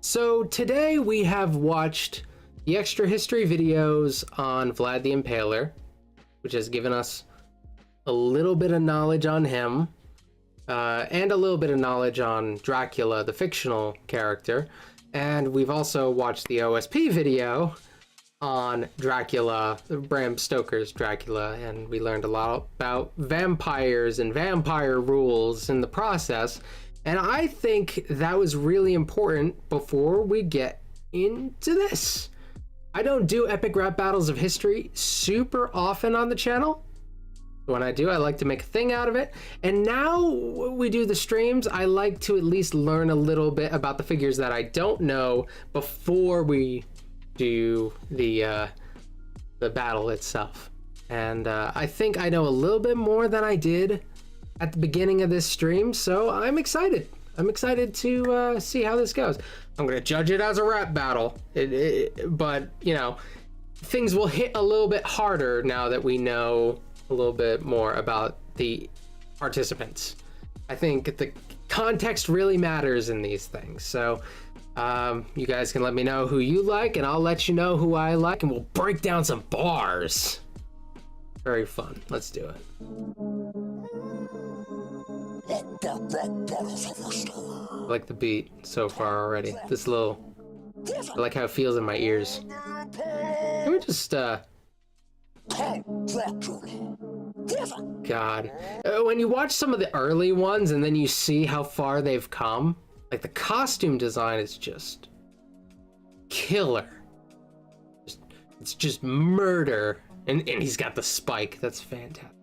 So today we have watched the extra history videos on Vlad the Impaler, which has given us a little bit of knowledge on him, and a little bit of knowledge on Dracula, the fictional character. And we've also watched the OSP video on Dracula, Bram Stoker's Dracula, and we learned a lot about vampires and vampire rules in the process. And I think that was really important before we get into this. I don't do epic rap battles of history super often on the channel. When I do, I like to make a thing out of it. And now we do the streams, I like to at least learn a little bit about the figures that I don't know before we do the battle itself. And I think I know a little bit more than I did at the beginning of this stream, so I'm excited. I'm excited to see how this goes. I'm gonna judge it as a rap battle, but you know, things will hit a little bit harder now that we know a little bit more about the participants. I think the context really matters in these things, so you guys can let me know who you like, and I'll let you know who I like, and we'll break down some bars. Very fun. Let's do it. I like the beat so far already. This little, I like how it feels in my ears. Can we just God, when you watch some of the early ones and then you see how far they've come, like the costume design is just killer. It's just murder, and he's got the spike. That's fantastic.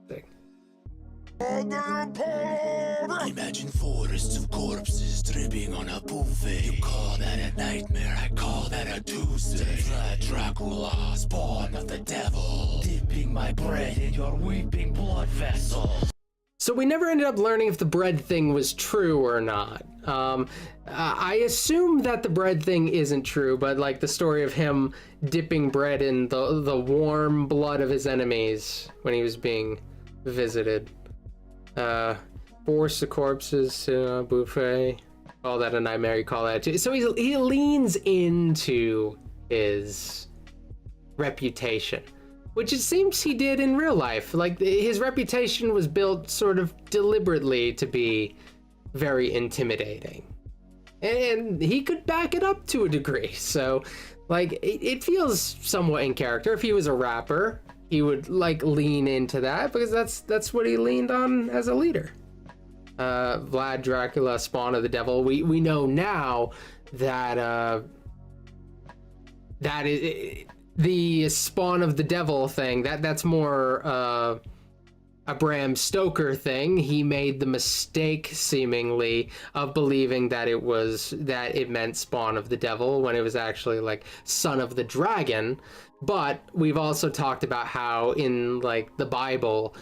Imagine forests of corpses dripping on a buffet. You call that a nightmare, I call that a Tuesday. Vlad Dracula, spawn of the devil, dipping my bread in your weeping blood vessels. So we never ended up learning if the bread thing was true or not. I assume that the bread thing isn't true, but like the story of him dipping bread in the warm blood of his enemies when he was being visited. Force the corpses in a buffet. Call that a nightmare, you call that too. So he leans into his reputation, which it seems he did in real life. Like his reputation was built sort of deliberately to be very intimidating, and he could back it up to a degree. So like it feels somewhat in character. If he was a rapper, he would like lean into that because that's what he leaned on as a leader. Vlad Dracula, spawn of the devil. We know now that that is the spawn of the devil thing. That's more a Bram Stoker thing. He made the mistake seemingly of believing that it meant spawn of the devil when it was actually like son of the dragon. But we've also talked about how in like the Bible,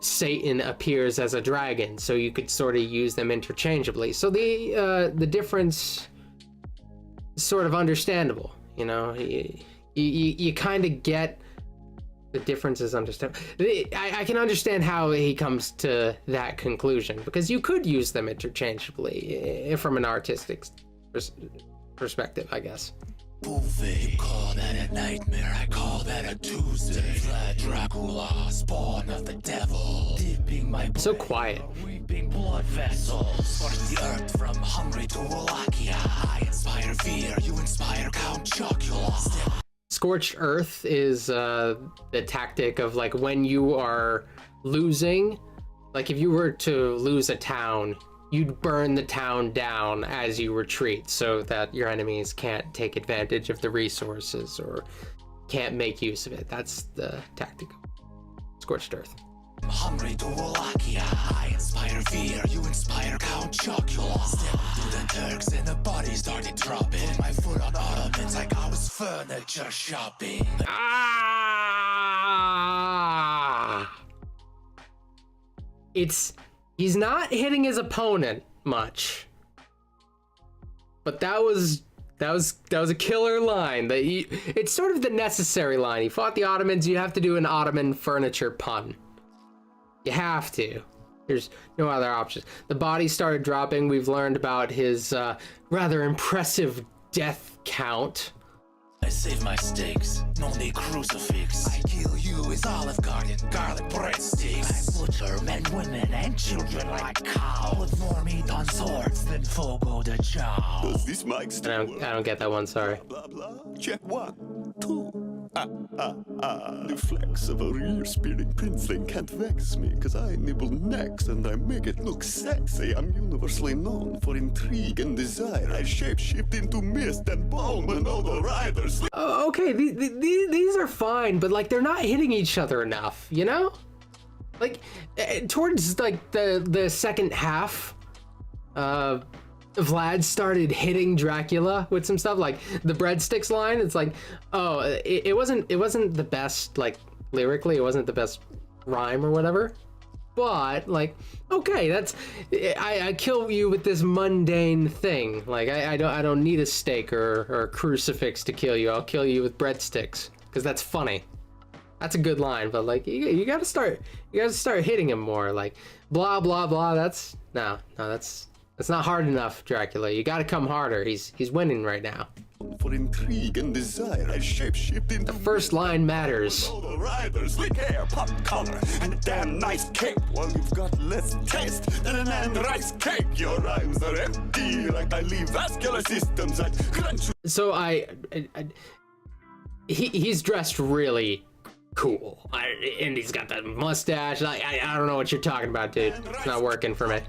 Satan appears as a dragon, so you could sort of use them interchangeably. So the difference is sort of understandable, you know. You kind of get the difference is understandable. I can understand how he comes to that conclusion because you could use them interchangeably from an artistic perspective, I guess. Buffet. You call that a nightmare, I call that a Tuesday. Vlad Dracula, spawn of the devil, dipping my so quiet. Weeping blood vessels. Scorch the earth from Hungary to Wallachia. I inspire fear, you inspire Count Dracula. Scorched earth is the tactic of like when you are losing, like if you were to lose a town, you'd burn the town down as you retreat so that your enemies can't take advantage of the resources or can't make use of it. That's the tactic of Scorched Earth. Hungry to Wallachia, I inspire fear, you inspire Count Dracula. Step through the Turks and the bodies started dropping. Put my foot on Ottomans like I was furniture shopping. He's not hitting his opponent much, but that was a killer line. It's sort of the necessary line. He fought the Ottomans. You have to do an Ottoman furniture pun. You have to. There's no other options. The body started dropping. We've learned about his rather impressive death count. I save my steaks, no need crucifix. I kill you with Olive Garden, garlic breadsticks. I butcher men, women, and children like cows. Put more meat on swords than Fogo de Chao. Does this mic I don't get that one, sorry. Blah, blah. Check 1, 2. The flex of a rear spearing princeling can't vex me, cause I nibble necks and I make it look sexy. I'm universally known for intrigue and desire. I shapeshift into mist and bone when all the riders. Oh, okay, these are fine, but like they're not hitting each other enough, you know? Like towards like the second half, Vlad started hitting Dracula with some stuff, like the breadsticks line. It's like, oh, it wasn't the best, like lyrically, it wasn't the best rhyme or whatever. But like, okay, that's I kill you with this mundane thing. Like I don't need a steak or a crucifix to kill you. I'll kill you with breadsticks because that's funny. That's a good line. But like you gotta start hitting him more. Like blah blah blah. That's no that's not hard enough, Dracula. You gotta come harder. He's winning right now. For intrigue and desire, I shapeshift into the first line matters. all the riders, slick hair, pop collar, and a damn nice cape. While you've got less taste than an and rice cake. Your rhymes are empty, like I leave vascular systems that crunch. So he's dressed really cool, and he's got that mustache. I don't know what you're talking about, dude. It's not working for me.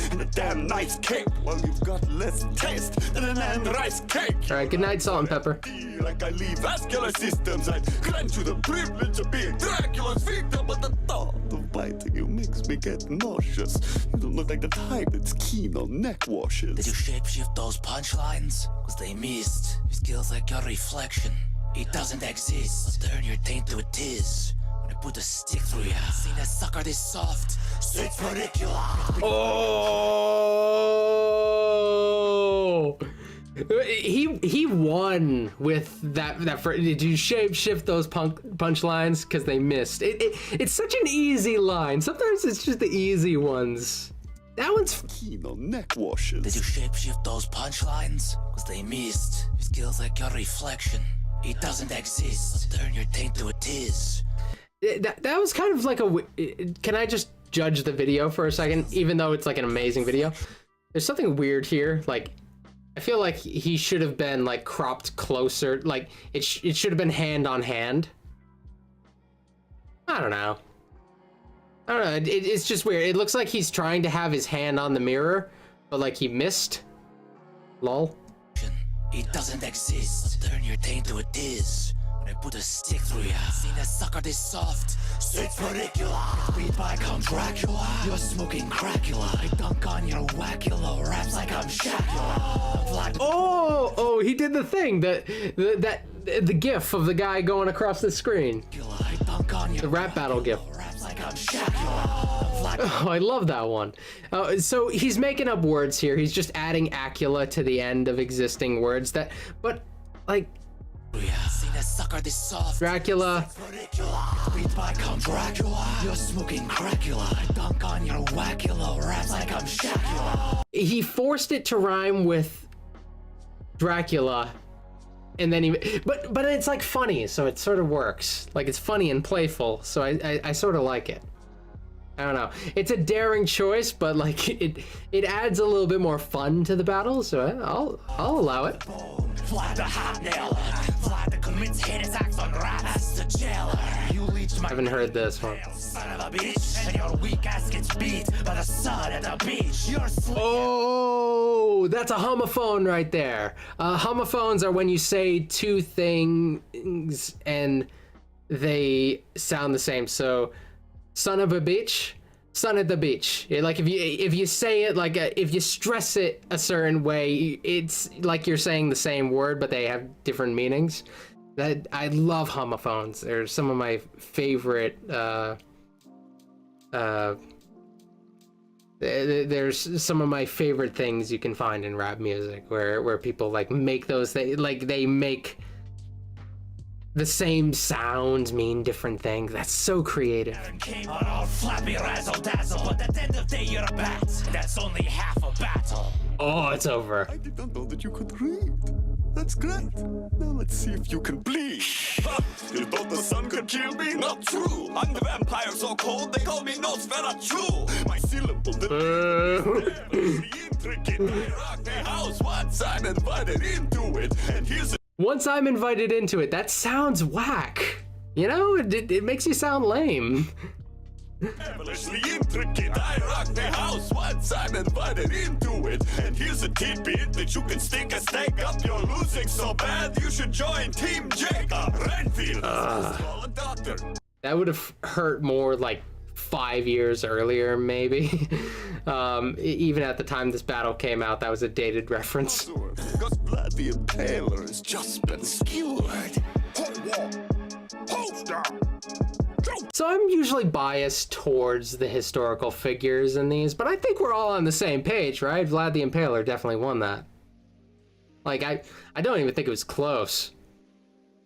And a damn nice cape. While you've got less taste than an and rice cake. All right, good night, salt and pepper. Like I leave vascular systems, I grant you the privilege of being Dracula's victim, but the thought of biting you makes me get nauseous. You don't look like the type that's keen on neck washes. Did you shapeshift those punchlines? Cause they missed. Your skills like your reflection. It doesn't exist. Turn your taint to a tiz. When I put a stick through ya. See that sucker this soft? It's ridiculous. Oh! He won with that. Did you shift those punchlines? Because they missed. It's such an easy line. Sometimes it's just the easy ones. That one's keen on neck washes. Did you shapeshift those punchlines? Cause they missed. Your skills like your reflection. It doesn't exist. Turn your taint to a tiz. That was kind of like a. Can I just judge the video for a second? Even though it's like an amazing video, there's something weird here. Like, I feel like he should have been like cropped closer. Like it should have been hand on hand. I don't know. It's just weird. It looks like he's trying to have his hand on the mirror, but like he missed. Lol. It doesn't exist. Turn your taint to a tiz. When I put a stick through ya. See that sucker this soft? It's ridiculous. Beat by Count Dracula. You're smoking Dracula. I dunk on your wackula. Raps like I'm Shacula. Oh, he did the thing. The gif of the guy going across the screen. The rap battle gif. Raps like I'm Shacula. Oh, I love that one. So he's making up words here. He's just adding acula to the end of existing words but like Dracula. Beat by Count Dracula. You're smoking Dracula. I dunk on your wackula. Raps like I'm Shacula. He forced it to rhyme with Dracula, and then but it's like funny, so it sort of works. Like it's funny and playful, so I sort of like it. I don't know. It's a daring choice, but like it adds a little bit more fun to the battle, so I'll allow it. Vlad the hot nailer. Vlad that commits hate attacks on rats. The jailer. You leech my. I haven't heard this one. Son of a bitch, and your weak ass gets beat by the sun at the beach. You're oh, that's a homophone right there. Homophones are when you say two things and they sound the same. So. Son of a bitch, son of the beach. Like if you say it like if you stress it a certain way, it's like you're saying the same word, but they have different meanings. That I love homophones. They're some of my favorite. There's some of my favorite things you can find in rap music, where people like make those they make the same sounds mean different things. That's so creative. Came on all flappy razzle dazzle, but at the end of the day you're a bat. That's only half a battle. Oh, it's over. I did not know that you could read. That's great. Now let's see if you can bleed. You thought the sun could kill me? Not true. I'm the vampire so cold they call me Nosferatu. My syllable the intricate. I rock the house once I'm invited into it. And here's a Once I'm invited into it, that sounds whack. You know, it makes you sound lame. devilishly intricate. I rock the house once I'm invited into it. And here's a tidbit that you can stick a stake up. You're losing so bad you should join Team Jacob Renfield. Call a doctor. That would have hurt more like 5 years earlier, maybe. Even at the time this battle came out, that was a dated reference. Because Vlad the Impaler has just been skewered. So I'm usually biased towards the historical figures in these, but I think we're all on the same page, right? Vlad the Impaler definitely won that. Like, I don't even think it was close.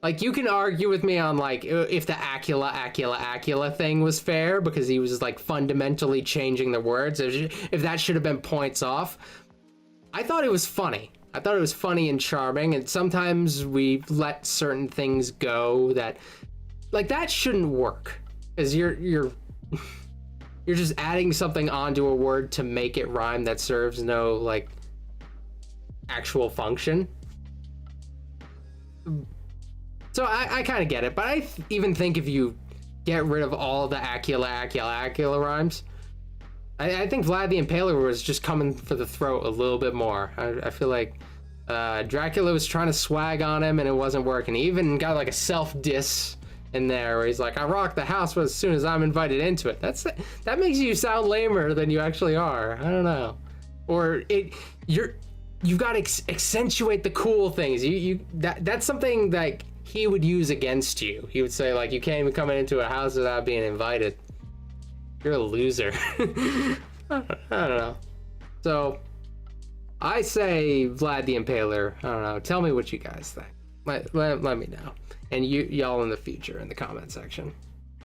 Like, you can argue with me on, like, if the Acula thing was fair, because he was, like, fundamentally changing the words, if that should have been points off. I thought it was funny. I thought it was funny and charming, and sometimes we let certain things go that, like, that shouldn't work. Because you're just adding something onto a word to make it rhyme that serves no, like, actual function. So I kind of get it, but I even think if you get rid of all the Acula rhymes, I think Vlad the Impaler was just coming for the throat a little bit more. I feel like Dracula was trying to swag on him and it wasn't working. He even got like a self-diss in there where he's like, I rock the house as soon as I'm invited into it. That makes you sound lamer than you actually are. I don't know. Or you've got to accentuate the cool things. That's something that he would use against you. He would say, like, you can't even come into a house without being invited. You're a loser. I don't know. So I say Vlad the Impaler. I don't know. Tell me what you guys think. Let me know. And y'all in the future in the comment section.